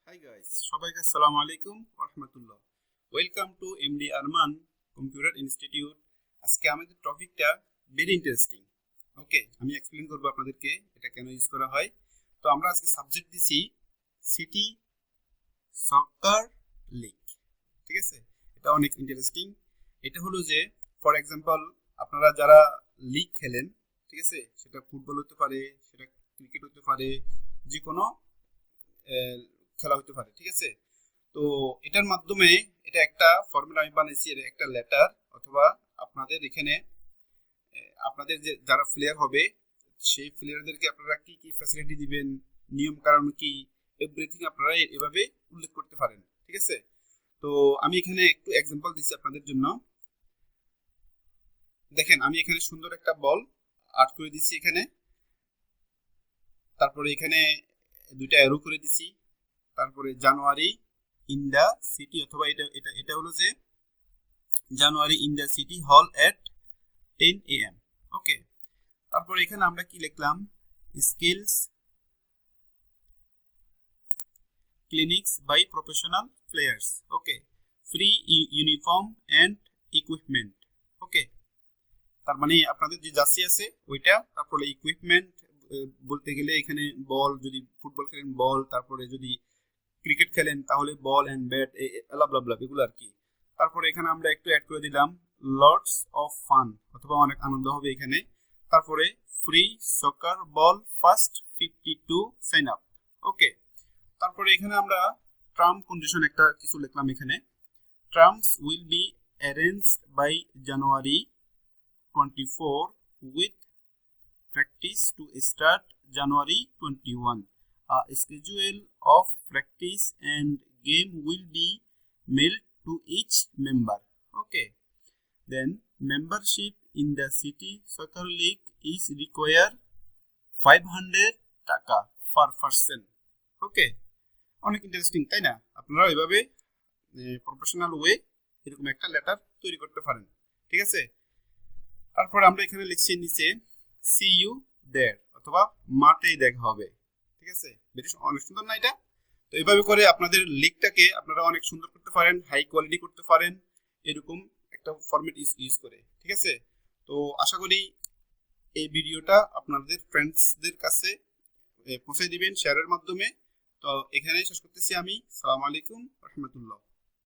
Hi guys, সবাইকে আসসালামু আলাইকুম ওয়া রাহমাতুল্লাহ। Welcome to MD Arman computer institute. আজকে আমাদের টপিকটা ভেরি ইন্টারেস্টিং। ওকে, আমি এক্সপ্লেইন করব আপনাদেরকে এটা কেন ইউজ করা হয়। তো আমরা আজকে সাবজেক্ট দিছি সিটি সকার লিগ। ঠিক আছে, এটা অনেক ইন্টারেস্টিং। এটা হলো যে ফর এক্সাম্পল আপনারা যারা লিগ খেলেন, ঠিক আছে, সেটা ফুটবল হতে পারে, সেটা ক্রিকেট হতে পারে, যে কোনো খেলা হতে পারে। ঠিক আছে, তো এটার মাধ্যমে এটা একটা ফর্মুলা আমি বানিয়েছি, এটা একটা লেটার অথবা আপনাদের এখানে আপনাদের যে যারা প্লেয়ার হবে সেই প্লেয়ারদেরকে আপনারা কি কি ফ্যাসিলিটি দিবেন, নিয়ম কারণ কি, এভরিথিং আপনারা এভাবে উল্লেখ করতে পারেন। ঠিক আছে, তো আমি এখানে একটু এক্সাম্পল দিচ্ছি আপনাদের জন্য। দেখেন, আমি এখানে সুন্দর একটা বল আর্ট করে দিচ্ছি এখানে, তারপরে এখানে দুইটা অ্যারো করে দিছি, তারপরে জানুয়ারি ইন দ্য সিটি, অথবা এটা এটা এটা হলো যে জানুয়ারি ইন দ্য সিটি হল এট 10 AM। ওকে, তারপরে এখানে আমরা কি লিখলাম, skills clinics by professional players. Okay, free uniform and equipment. Okay, তার মানে আপনাদের যে জার্সি আছে ওইটা, তারপরে ইকুইপমেন্ট বলতে গেলে এখানে বল, যদি ফুটবল খেলেন বল, তারপরে যদি ক্রিকেট খেলেন তাহলে বল এন্ড ব্যাট, ব্লা এগুলো আর কি। তারপরে এখানে আমরা একটু অ্যাড করে দিলাম লটস অফ ফান, অথবা অনেক আনন্দ হবে এখানে। তারপরে free soccer ball first 52 sign up. Okay, তারপরে এখানে আমরা টার্ম কন্ডিশন একটা কিছু লিখলাম এখানে। Terms will be arranged by January 24 with practice to start January 21. A schedule of practice and game will be mailed to each member. Okay, then membership in the city soccer league is require 500 টাকা per person. Okay, অনেক interesting, তাই না? আপনারা এইভাবে professional way এরকম একটা letter তৈরি করতে পারেন। ঠিক আছে, তারপর আমরা এখানে লিখছি নিচে সি ইউ দেয়ার, অথবা মাঠেই দেখা হবে। ঠিক আছে, বেশ অনেক সুন্দর না এটা? তো এইভাবে করে আপনাদের লিগটাকে আপনারা অনেক সুন্দর করতে পারেন, হাই কোয়ালিটি করতে পারেন, এরকম একটা ফরম্যাট ইউজ করে। ঠিক আছে, তো আশা করি এই ভিডিওটা আপনাদের ফ্রেন্ডসদের কাছে পৌঁছে দিবেন শেয়ারের মাধ্যমে। তো এখানেই শেষ করতেছি আমি। আসসালামু আলাইকুম ওয়া রাহমাতুল্লাহ।